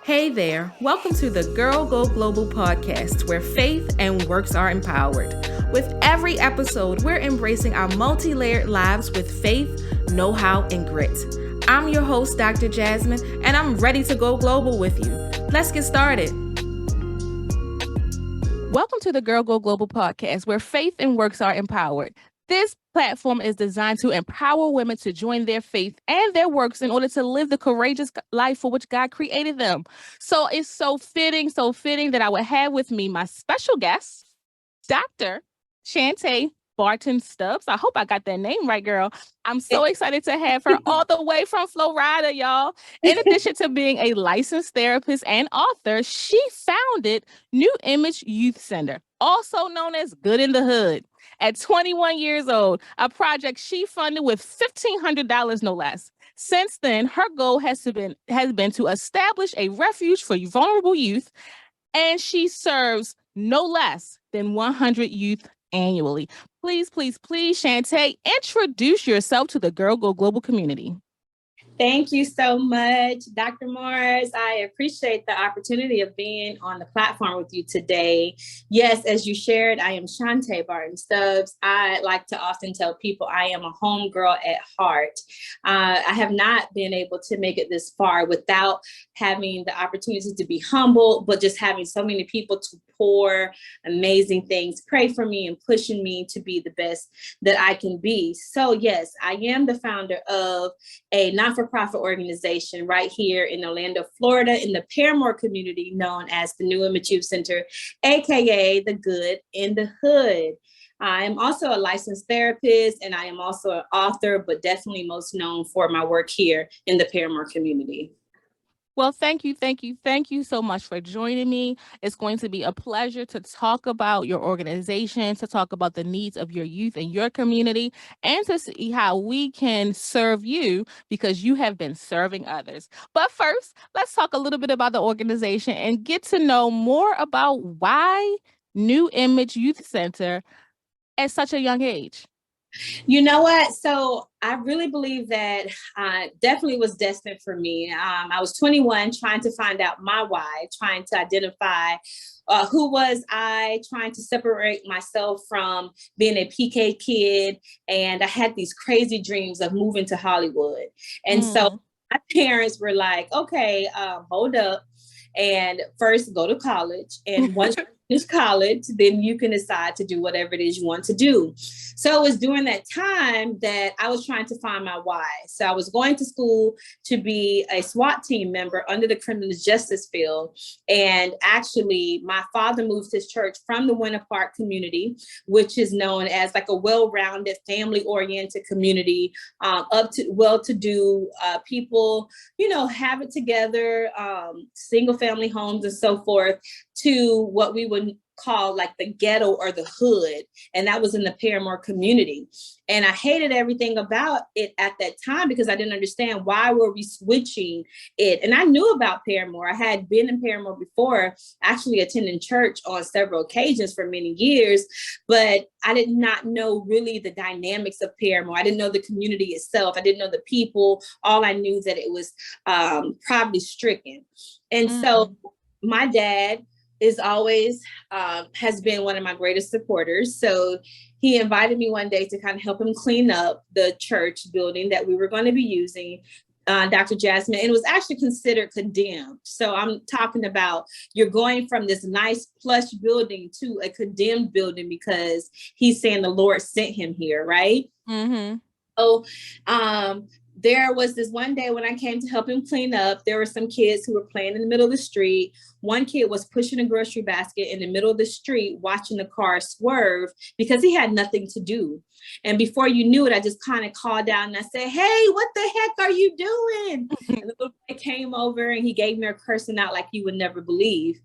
Hey there, welcome to the Girl Go Global podcast, where faith and works are empowered. With every episode, we're embracing our multi-layered lives with faith, know-how, and grit. I'm your host, Dr. Jasmine, and I'm ready to go global with you. Let's get started. Welcome to the Girl Go Global podcast, where faith and works are empowered. This platform is designed to empower women to join their faith and their works in order to live the courageous life for which God created them. So it's so fitting that I would have with me my special guest, Dr. Shanta Barton-Stubbs. I hope I got that name right, girl. I'm so excited to have her all the way from Florida, y'all. In addition to being a licensed therapist and author, she founded New Image Youth Center, also known as Good in the Hood. At 21 years old, a project she funded with $1,500, no less. Since then, her goal has been to establish a refuge for vulnerable youth, and she serves no less than 100 youth annually. Please, Shanta, introduce yourself to the Girl Go Global community. Thank you so much, Dr. Morris. I appreciate the opportunity of being on the platform with you today. Yes, as you shared, I am Shanta Barton-Stubbs. I like to often tell people I am a homegirl at heart. I have not been able to make it this far without having the opportunity to be humble, but just having so many people to pour amazing things, pray for me, and pushing me to be the best that I can be. So yes, I am the founder of a not-for-profit organization right here in Orlando, Florida, in the Parramore community known as the New Image Youth Center, aka the Good in the Hood. I am also a licensed therapist, and I am also an author, but definitely most known for my work here in the Parramore community. Well, thank you so much for joining me. It's going to be a pleasure to talk about your organization, to talk about the needs of your youth and your community, and to see how we can serve you because you have been serving others. But first, let's talk a little bit about the organization and get to know more about why New Image Youth Center at such a young age. You know what? So I really believe that definitely was destined for me. I was 21, trying to find out my why, trying to identify who was I, trying to separate myself from being a PK kid. And I had these crazy dreams of moving to Hollywood. And so my parents were like, okay, hold up. And first go to college. And once you finish college, then you can decide to do whatever it is you want to do. So it was during that time that I was trying to find my why. So I was going to school to be a SWAT team member under the criminal justice field. And actually, my father moved his church from the Winter Park community, which is known as like a well-rounded, family-oriented community, up to well-to-do people, you know, have it together, single family homes and so forth, to what we would call like the ghetto or the hood. And that was in the Parramore community. And I hated everything about it at that time because I didn't understand why were we switching it. And I knew about Parramore. I had been in Parramore before, actually attending church on several occasions for many years, but I did not know really the dynamics of Parramore. I didn't know the community itself. I didn't know the people. All I knew that it was poverty stricken. And so my dad is always has been one of my greatest supporters. So he invited me one day to kind of help him clean up the church building that we were going to be using, Dr. Jasmine, and it was actually considered condemned. So I'm talking about you're going from this nice plush building to a condemned building because he's saying the Lord sent him here, right? Mm-hmm. So there was this one day when I came to help him clean up, there were some kids who were playing in the middle of the street. One kid was pushing a grocery basket in the middle of the street, watching the car swerve because he had nothing to do. And before you knew it, I just kind of called down and I said, hey, what the heck are you doing? And the little boy came over and he gave me a cursing out like you would never believe.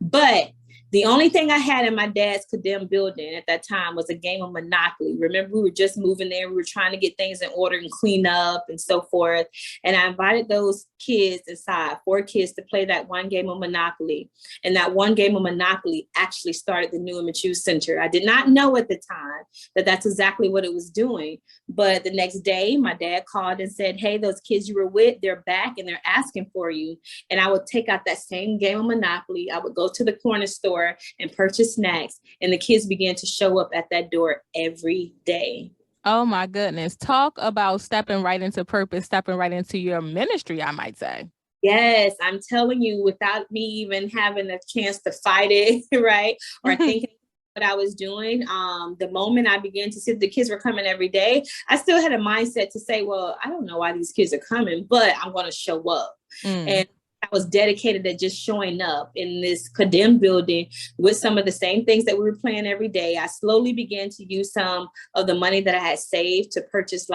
But The only thing I had in my dad's condemned building at that time was a game of Monopoly. Remember, we were just moving there. We were trying to get things in order and clean up and so forth. And I invited those kids inside, 4 kids, to play that one game of Monopoly. And that one game of Monopoly actually started the New Image Youth Center. I did not know at the time that that's exactly what it was doing. But the next day, my dad called and said, hey, those kids you were with, they're back and they're asking for you. And I would take out that same game of Monopoly. I would go to the corner store and purchase snacks. And the kids began to show up at that door every day. Oh my goodness. Talk about stepping right into purpose, stepping right into your ministry, I might say. Yes, I'm telling you, without me even having a chance to fight it, right? Or thinking what I was doing. The moment I began to see the kids were coming every day, I still had a mindset to say, well, I don't know why these kids are coming, but I'm going to show up. And I was dedicated to just showing up in this condemned building with some of the same things that we were playing every day. I slowly began to use some of the money that I had saved to purchase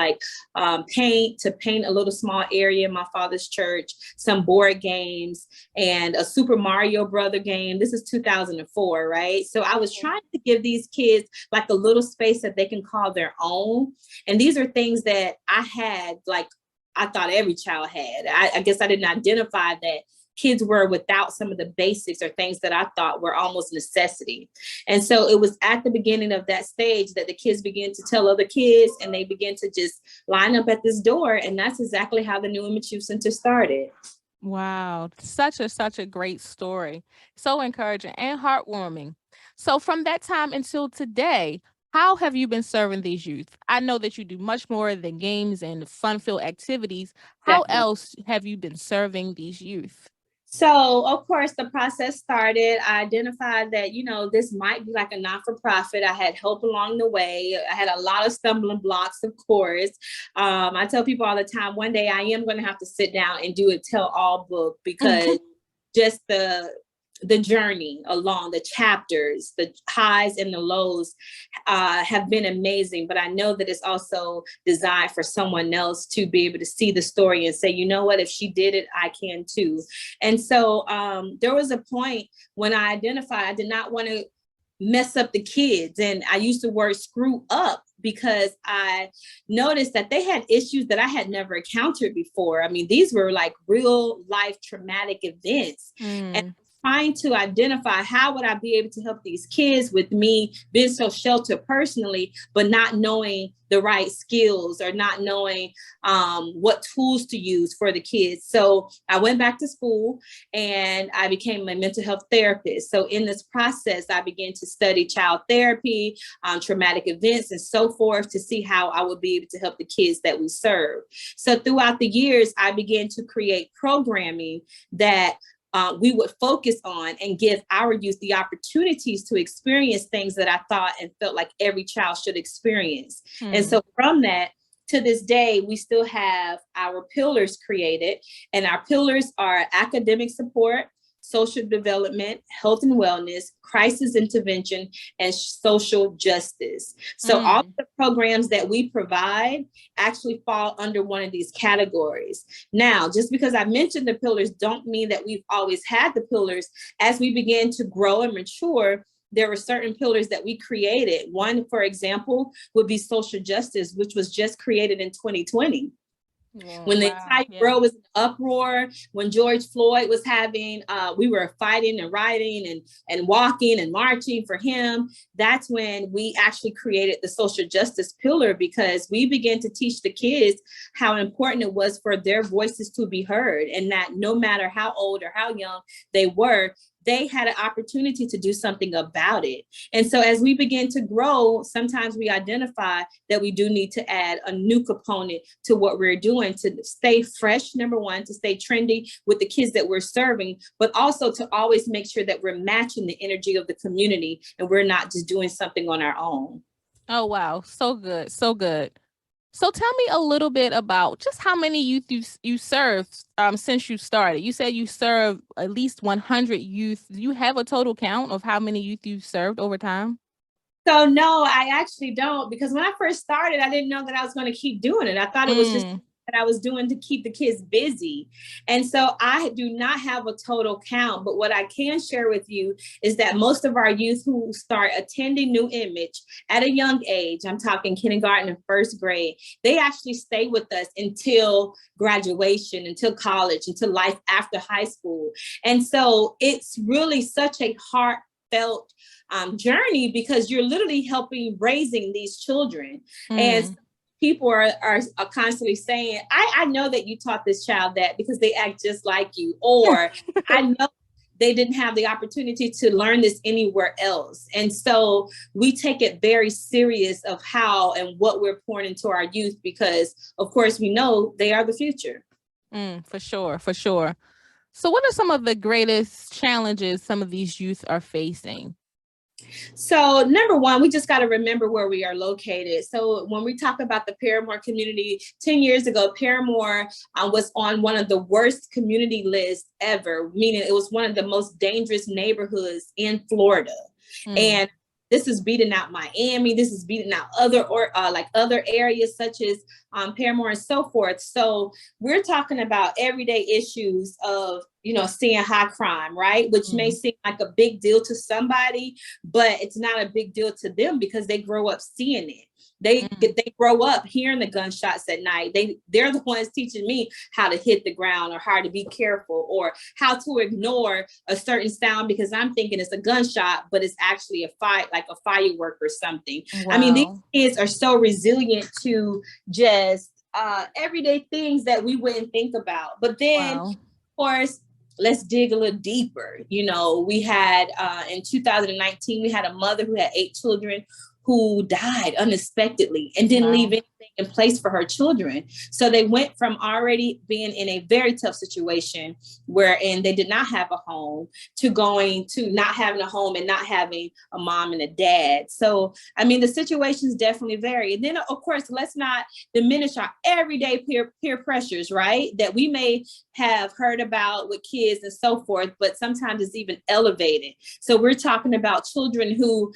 paint, to paint a little small area in my father's church, some board games, and a Super Mario Brother game. This is 2004, right? So I was trying to give these kids like a little space that they can call their own. And these are things that I had, like, I thought every child had. I guess I didn't identify that kids were without some of the basics or things that I thought were almost necessity. And so it was at the beginning of that stage that the kids began to tell other kids, and they began to just line up at this door. And that's exactly how the New Image Youth Center started. Wow. Such a great story. So encouraging and heartwarming. So from that time until today, how have you been serving these youth? I know that you do much more than games and fun-filled activities. How Definitely. else have you been serving these youth? So, of course, the process started. I identified that, this might be like a not-for-profit. I had help along the way. I had a lot of stumbling blocks, of course. I tell people all the time, one day I am going to have to sit down and do a tell-all book, because just the journey along, the chapters, the highs and the lows have been amazing. But I know that it's also designed for someone else to be able to see the story and say, you know what, if she did it, I can too. And so there was a point when I identified I did not want to mess up the kids. And I used the word screw up, because I noticed that they had issues that I had never encountered before. I mean, these were like real life traumatic events. And trying to identify how would I be able to help these kids with me being so sheltered personally, but not knowing the right skills or not knowing what tools to use for the kids. So I went back to school and I became a mental health therapist. So in this process, I began to study child therapy, traumatic events, and so forth, to see how I would be able to help the kids that we serve. So throughout the years, I began to create programming that we would focus on and give our youth the opportunities to experience things that I thought and felt like every child should experience. And so from that, to this day, we still have our pillars created, and our pillars are academic support, social development, health and wellness, crisis intervention, and social justice. So all the programs that we provide actually fall under one of these categories. Now, just because I mentioned the pillars don't mean that we've always had the pillars. As we began to grow and mature, there were certain pillars that we created. One, for example, would be social justice, which was just created in 2020. When the entire world was in uproar, when George Floyd was having, we were fighting and rioting and walking and marching for him. That's when we actually created the social justice pillar, because we began to teach the kids how important it was for their voices to be heard, and that no matter how old or how young they were, they had an opportunity to do something about it. And so as we begin to grow, sometimes we identify that we do need to add a new component to what we're doing to stay fresh, number one, to stay trendy with the kids that we're serving, but also to always make sure that we're matching the energy of the community and we're not just doing something on our own. Oh, wow. So good. So good. So tell me a little bit about just how many youth you served since you started. You said you served at least 100 youth. Do you have a total count of how many youth you served over time? So no, I actually don't, because when I first started, I didn't know that I was going to keep doing it. I thought it was just that I was doing to keep the kids busy. And so I do not have a total count, but what I can share with you is that most of our youth who start attending New Image at a young age, I'm talking kindergarten and first grade, they actually stay with us until graduation, until college, until life after high school. And so it's really such a heartfelt journey, because you're literally helping raising these children. And people are constantly saying, I know that you taught this child that because they act just like you, or I know they didn't have the opportunity to learn this anywhere else. And so we take it very serious of how and what we're pouring into our youth, because of course we know they are the future. For sure, for sure. So what are some of the greatest challenges some of these youth are facing? So number one, we just got to remember where we are located. So when we talk about the Parramore community, 10 years ago, Parramore was on one of the worst community lists ever, meaning it was one of the most dangerous neighborhoods in Florida. And this is beating out Miami. This is beating out other areas such as Parramore and so forth. So we're talking about everyday issues of, seeing high crime, right? Which may seem like a big deal to somebody, but it's not a big deal to them because they grow up seeing it. They grow up hearing the gunshots at night. They're the ones teaching me how to hit the ground or how to be careful or how to ignore a certain sound because I'm thinking it's a gunshot, but it's actually like a firework or something. Wow. I mean, these kids are so resilient to just everyday things that we wouldn't think about. But then, of course, let's dig a little deeper. We had in 2019, we had a mother who had 8 children who died unexpectedly and didn't leave anything in place for her children. So they went from already being in a very tough situation wherein they did not have a home to going to not having a home and not having a mom and a dad. So, I mean, the situations definitely vary. And then, of course, let's not diminish our everyday peer pressures, right? That we may have heard about with kids and so forth, but sometimes it's even elevated. So we're talking about children who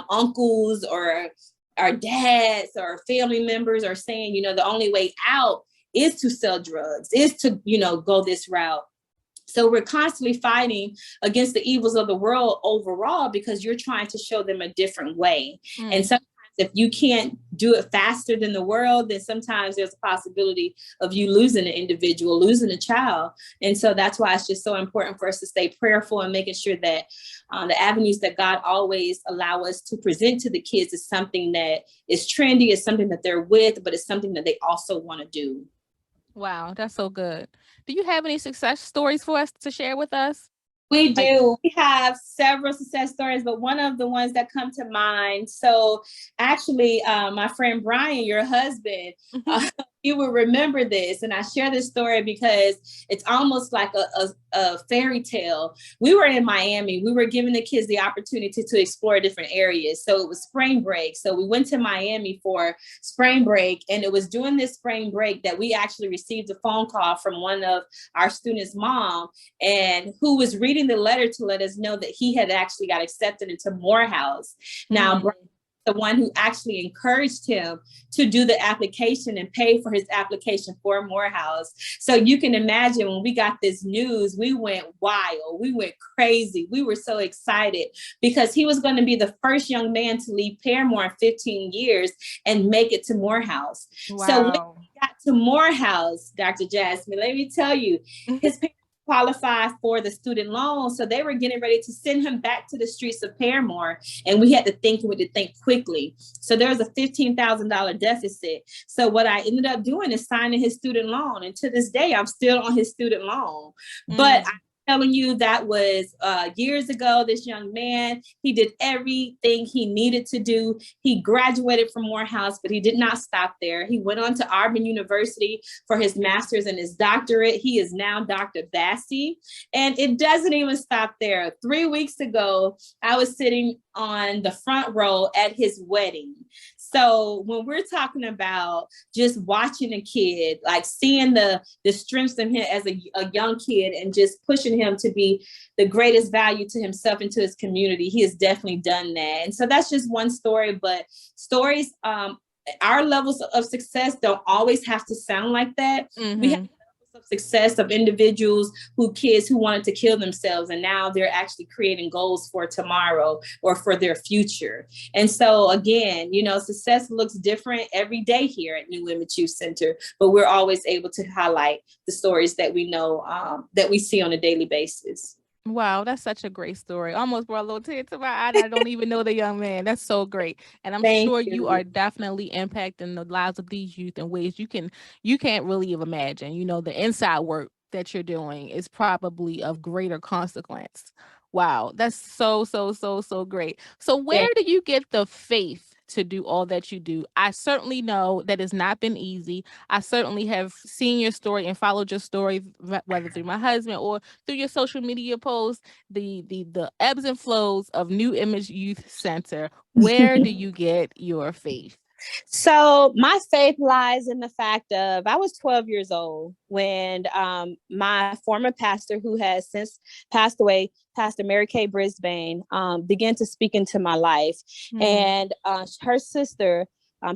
uncles or our dads or family members are saying, the only way out is to sell drugs, is to, go this route. So we're constantly fighting against the evils of the world overall because you're trying to show them a different way. And sometimes if you can't do it faster than the world, then sometimes there's a possibility of you losing an individual, losing a child. And so that's why it's just so important for us to stay prayerful and making sure that the avenues that God always allow us to present to the kids is something that is trendy, is something that they're with, but it's something that they also want to do. Wow, that's so good. Do you have any success stories for us to share with us? We do. We have several success stories, but one of the ones that come to mind. So actually, my friend Brian, your husband, you will remember this. And I share this story because it's almost like a fairy tale. We were in Miami. We were giving the kids the opportunity to explore different areas. So it was spring break. So we went to Miami for spring break. And it was during this spring break that we actually received a phone call from one of our students' mom, and who was reading the letter to let us know that he had actually got accepted into Morehouse. Now, Brian, the one who actually encouraged him to do the application and pay for his application for Morehouse. So you can imagine when we got this news, we went wild, we went crazy. We were so excited because he was going to be the first young man to leave Parramore in 15 years and make it to Morehouse. Wow. So when we got to Morehouse, Dr. Jasmine, let me tell you, his parents qualified for the student loan. So they were getting ready to send him back to the streets of Parramore. And we had to think quickly. So there was a $15,000 deficit. So what I ended up doing is signing his student loan. And to this day, I'm still on his student loan. But telling you that was years ago. This young man, he did everything he needed to do. He graduated from Morehouse, but he did not stop there. He went on to Auburn University for his master's and his doctorate. He is now Dr. Bassi. And it doesn't even stop there. 3 weeks ago, I was sitting on the front row at his wedding. So when we're talking about just watching a kid, like seeing the strengths in him as a young kid and just pushing him to be the greatest value to himself and to his community, he has definitely done that. And so that's just one story, but stories our levels of success don't always have to sound like that. We have of success of individuals kids who wanted to kill themselves, and now they're actually creating goals for tomorrow or for their future. And so again, success looks different every day here at New Women's Youth Center, but we're always able to highlight the stories that we know, that we see on a daily basis. Wow, that's such a great story. Almost brought a little tear to my eye. I don't even know the young man. That's so great. And I'm Thank sure you. you are definitely impacting the lives of these youth in ways you can't really even imagine. The inside work that you're doing is probably of greater consequence. Wow, that's so, so, so, so great. So where do you get the faith to do all that you do? I certainly know that it's not been easy. I certainly have seen your story and followed your story, whether through my husband or through your social media posts, the ebbs and flows of New Image Youth Center. Where do you get your faith? So my faith lies in the fact of I was 12 years old when my former pastor, who has since passed away, Pastor Mary Kay Brisbane, began to speak into my life. And her sister,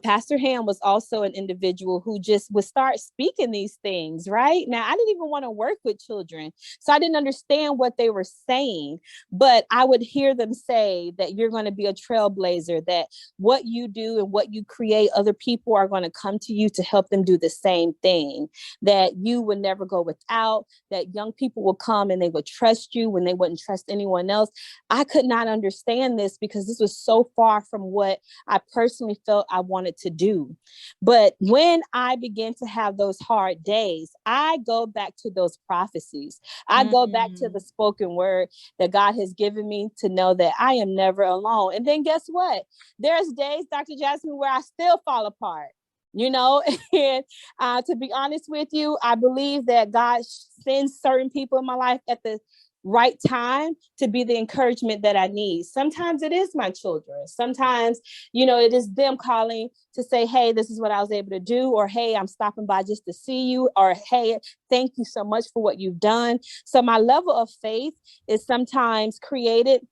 Pastor Ham, was also an individual who just would start speaking these things, right? Now, I didn't even want to work with children, so I didn't understand what they were saying, but I would hear them say that you're going to be a trailblazer, that what you do and what you create, other people are going to come to you to help them do the same thing, that you would never go without, that young people will come and they would trust you when they wouldn't trust anyone else. I could not understand this because this was so far from what I personally felt I wanted to do. But when I began to have those hard days, I go back to those prophecies. I go back to the spoken word that God has given me to know that I am never alone. And then guess what? There's days, Dr. Jasmine, where I still fall apart. And to be honest with you, I believe that God sends certain people in my life at the right time to be the encouragement that I need. Sometimes it is my children. Sometimes, it is them calling to say, hey, this is what I was able to do, or hey, I'm stopping by just to see you, or hey, thank you so much for what you've done. So my level of faith is sometimes created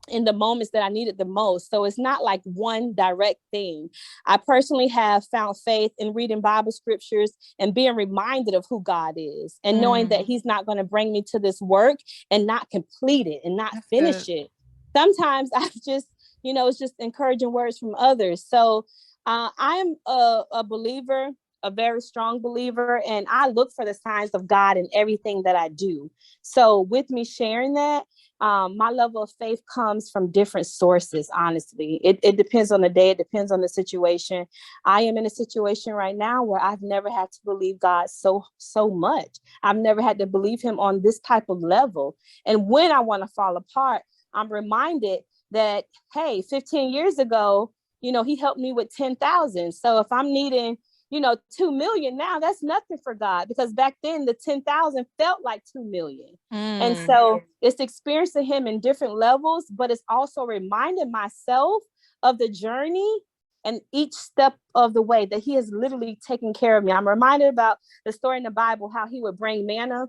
in the moments that I needed the most. So it's not like one direct thing. I personally have found faith in reading Bible scriptures and being reminded of who God is, and knowing that he's not going to bring me to this work and not complete it and not finish it. Sometimes I just, it's just encouraging words from others. So I'm a believer, a very strong believer, and I look for the signs of God in everything that I do. So with me sharing that, my level of faith comes from different sources. Honestly, it depends on the day. It depends on the situation. I am in a situation right now where I've never had to believe God so much. I've never had to believe him on this type of level. And when I want to fall apart, I'm reminded that, hey, 15 years ago, he helped me with 10,000. So if I'm needing 2 million now, that's nothing for God, because back then the 10,000 felt like 2 million. And so it's experiencing him in different levels, but it's also reminding myself of the journey and each step of the way that he has literally taken care of me. I'm reminded about the story in the Bible, how he would bring manna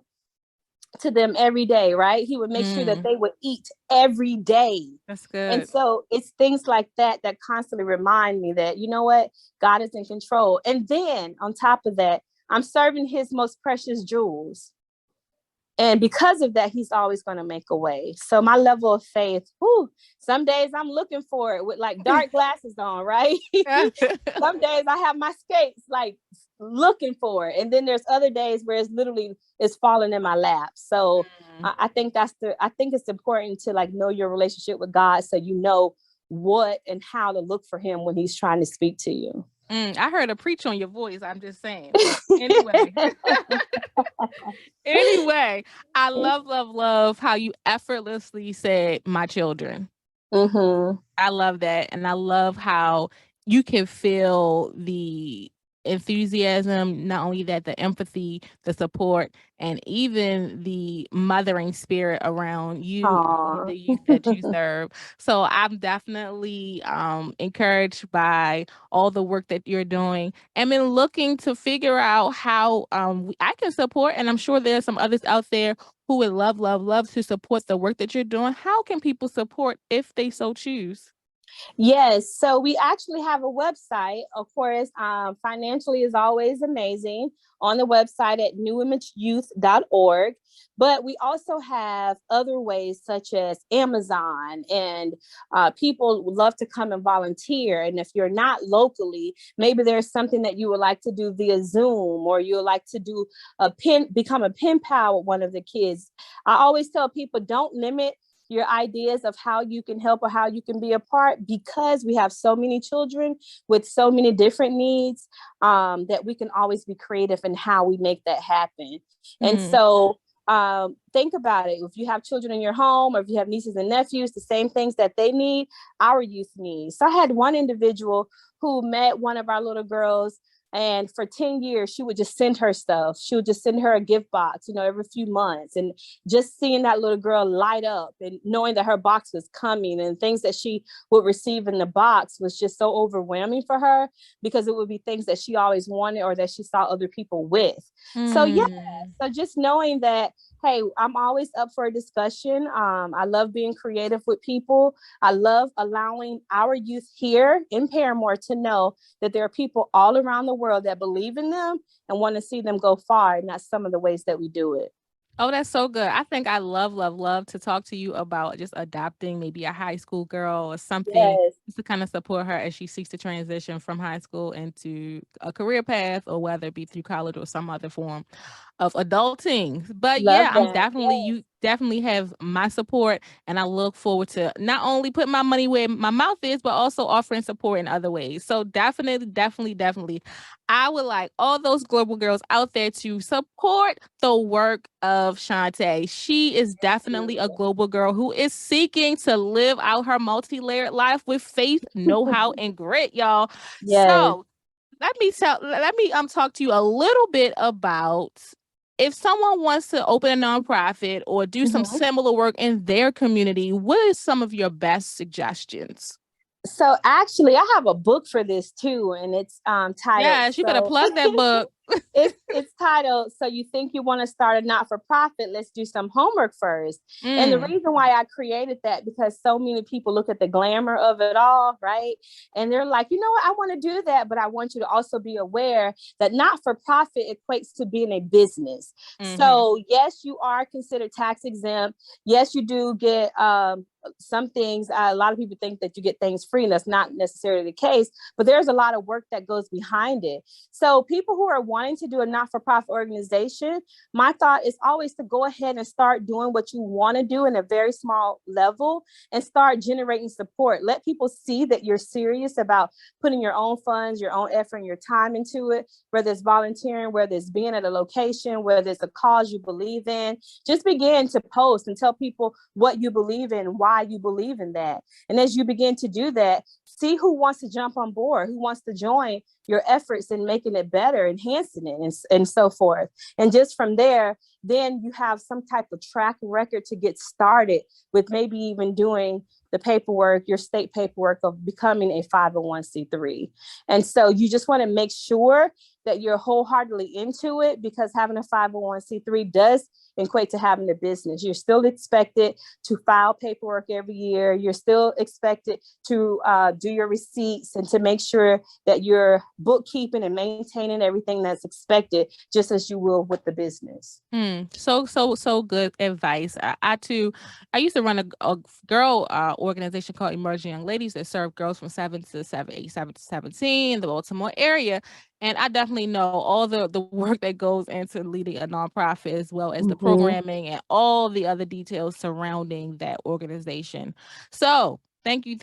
to them every day, right? He would make sure that they would eat every day. That's good. And so it's things like that that constantly remind me that, you know what, God is in control. And then on top of that, I'm serving his most precious jewels. And because of that, he's always going to make a way. So my level of faith, some days I'm looking for it with like dark glasses on, right? Some days I have my skates like looking for it. And then there's other days where it's falling in my lap. So I think it's important to like know your relationship with God, so you know what and how to look for him when he's trying to speak to you. I heard a preach on your voice. I'm just saying. Anyway. Anyway, I love how you effortlessly said my children. I love that. And I love how you can feel the enthusiasm, not only that, the empathy, the support, and even the mothering spirit around you and the youth that you serve. So I'm definitely encouraged by all the work that you're doing, and been looking to figure out how I can support. And I'm sure there's some others out there who would love to support the work that you're doing. How can people support if they so choose? Yes, so we actually have a website. Of course, financially is always amazing on the website at newimageyouth.org. But we also have other ways such as Amazon, and people would love to come and volunteer. And if you're not locally, maybe there's something that you would like to do via Zoom, or you would like to do become a pen pal with one of the kids. I always tell people, don't limit your ideas of how you can help or how you can be a part, because we have so many children with so many different needs, that we can always be creative in how we make that happen. And so think about it. If you have children in your home, or if you have nieces and nephews, the same things that they need, our youth needs. So I had one individual who met one of our little girls, and for 10 years, she would just send her stuff. She would just send her a gift box, every few months. And just seeing that little girl light up and knowing that her box was coming, and things that she would receive in the box was just so overwhelming for her, because it would be things that she always wanted or that she saw other people with. So yeah, so just knowing that, hey, I'm always up for a discussion. I love being creative with people. I love allowing our youth here in Parramore to know that there are people all around the world that believe in them and want to see them go far. And that's some of the ways that we do it. Oh, that's so good. I think I love to talk to you about just adopting maybe a high school girl or something, Yes. just to kind of support her as she seeks to transition from high school into a career path, or whether it be through college or some other form of adulting. But Love yeah, that. you definitely have my support, and I look forward to not only putting my money where my mouth is, but also offering support in other ways. So definitely, I would like all those global girls out there to support the work of Shanta. She is definitely a global girl who is seeking to live out her multi-layered life with faith, know-how, and grit, y'all. Yes. So let me talk to you a little bit about, if someone wants to open a nonprofit or do some similar work in their community, what is some of your best suggestions? So actually, I have a book for this too, and it's titled. Yes, you better plug that book. It's titled, "So You Think You Want to Start a Not-for-Profit? Let's Do Some Homework First." And the reason why I created that, because so many people look at the glamour of it all, right? And they're like, you know what, I want to do that, but I want you to also be aware that not-for-profit equates to being a business. So yes, you are considered tax exempt. Yes, you do get some things. A lot of people think that you get things free, and that's not necessarily the case, but there's a lot of work that goes behind it. So people who are wanting to do a not-for-profit organization, my thought is always to go ahead and start doing what you want to do in a very small level, and start generating support. Let people see that you're serious about putting your own funds, your own effort, and your time into it, whether it's volunteering, whether it's being at a location, whether it's a cause you believe in. Just begin to post and tell people what you believe in, why you believe in that. And as you begin to do that, see who wants to jump on board, who wants to join your efforts in making it better, enhancing it, and so forth. And just from there, then you have some type of track record to get started with, maybe even doing the paperwork, your state paperwork of becoming a 501c3. And so you just want to make sure that you're wholeheartedly into it, because having a 501c3 does equate to having a business. You're still expected to file paperwork every year. You're still expected to do your receipts, and to make sure that you're bookkeeping and maintaining everything that's expected, just as you will with the business. So good advice. I used to run a girl organization called Emerging Young Ladies that serve girls from 7 to 17 in the Baltimore area. And I definitely know all the work that goes into leading a nonprofit, as well as the programming and all the other details surrounding that organization. So thank you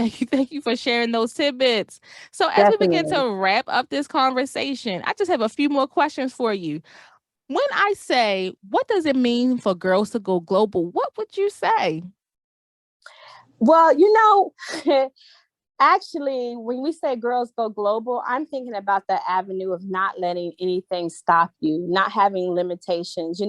for sharing those tidbits. So as we begin to wrap up this conversation, I just have a few more questions for you. When I say, what does it mean for girls to go global? What would you say? Well, actually, when we say girls go global, I'm thinking about the avenue of not letting anything stop you, not having limitations.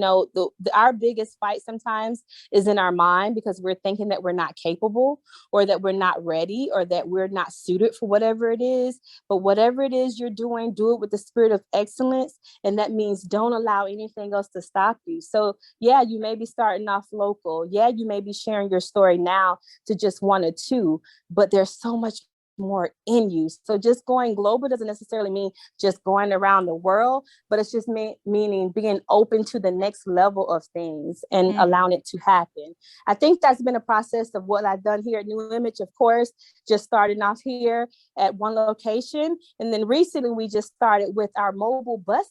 Our biggest fight sometimes is in our mind, because we're thinking that we're not capable, or that we're not ready, or that we're not suited for whatever it is. But whatever it is you're doing, do it with the spirit of excellence. And that means don't allow anything else to stop you. So yeah, you may be starting off local. Yeah, you may be sharing your story now to just one or two, but there's so much more in you. So just going global doesn't necessarily mean just going around the world, but it's just meaning being open to the next level of things and allowing it to happen. I think that's been a process of what I've done here at New Image, of course, just starting off here at one location. And then recently we just started with our mobile bus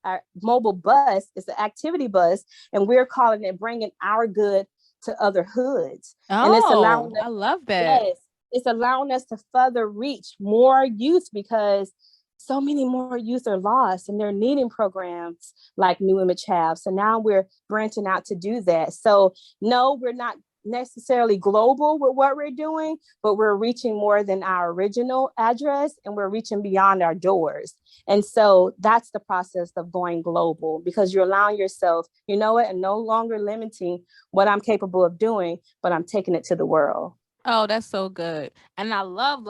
our mobile bus is an activity bus, and we're calling it Bringing Our Good to Other Hoods. And it's allowing us, I love that. Yes, it's allowing us to further reach more youth, because so many more youth are lost and they're needing programs like New Image have. So now we're branching out to do that. So no, we're not necessarily global with what we're doing, but we're reaching more than our original address, and we're reaching beyond our doors. And so that's the process of going global, because you're allowing yourself, you know what, and no longer limiting what I'm capable of doing, but I'm taking it to the world. Oh, that's so good. And I love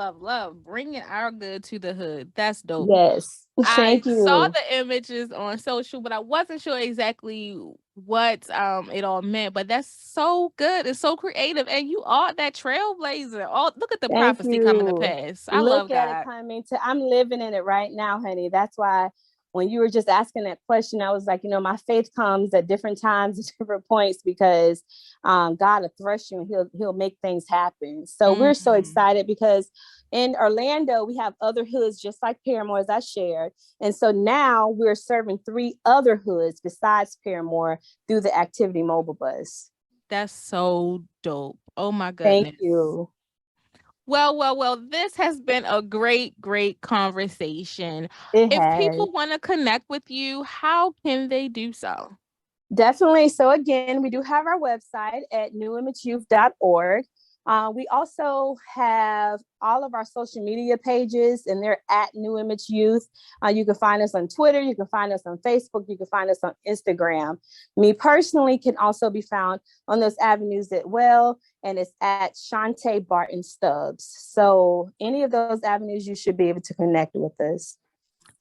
bringing our good to the hood. That's dope. Yes. Thank you. I saw the images on social, but I wasn't sure exactly what it all meant. But that's so good. It's so creative. And you are that trailblazer. Oh, look at the prophecy coming to pass. I love that. Look at it coming to, I'm living in it right now, honey. That's why when you were just asking that question, I was like, you know, my faith comes at different times, at different points, because God will thrust you and he'll make things happen. So we're so excited, because in Orlando, we have other hoods just like Parramore, as I shared. And so now we're serving 3 other hoods besides Parramore through the activity mobile bus. That's so dope. Oh my goodness. Thank you. Well, this has been a great conversation. If people want to connect with you, how can they do so? Definitely. So again, we do have our website at newimageyouth.org. We also have all of our social media pages, and they're at New Image Youth. You can find us on Twitter. You can find us on Facebook. You can find us on Instagram. Me personally can also be found on those avenues as well. And it's at Shanta Barton-Stubbs. So any of those avenues, you should be able to connect with us.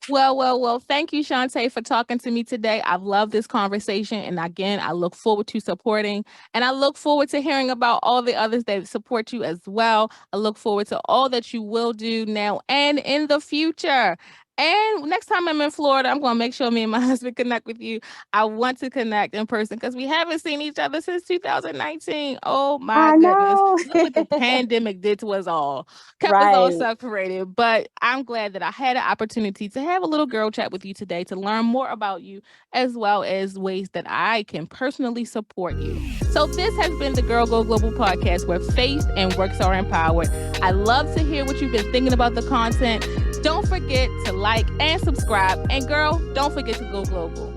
Well, thank you, Shanta, for talking to me today. I've loved this conversation. And again, I look forward to supporting, and I look forward to hearing about all the others that support you as well. I look forward to all that you will do now and in the future. And next time I'm in Florida, I'm going to make sure me and my husband connect with you. I want to connect in person, because we haven't seen each other since 2019. Oh my goodness. Look what the pandemic did to us all. Kept us all separated. But I'm glad that I had an opportunity to have a little girl chat with you today, to learn more about you, as well as ways that I can personally support you. So this has been the Girl Go Global podcast, where faith and works are empowered. I love to hear what you've been thinking about the content. Don't forget to like and subscribe. And girl, don't forget to go global.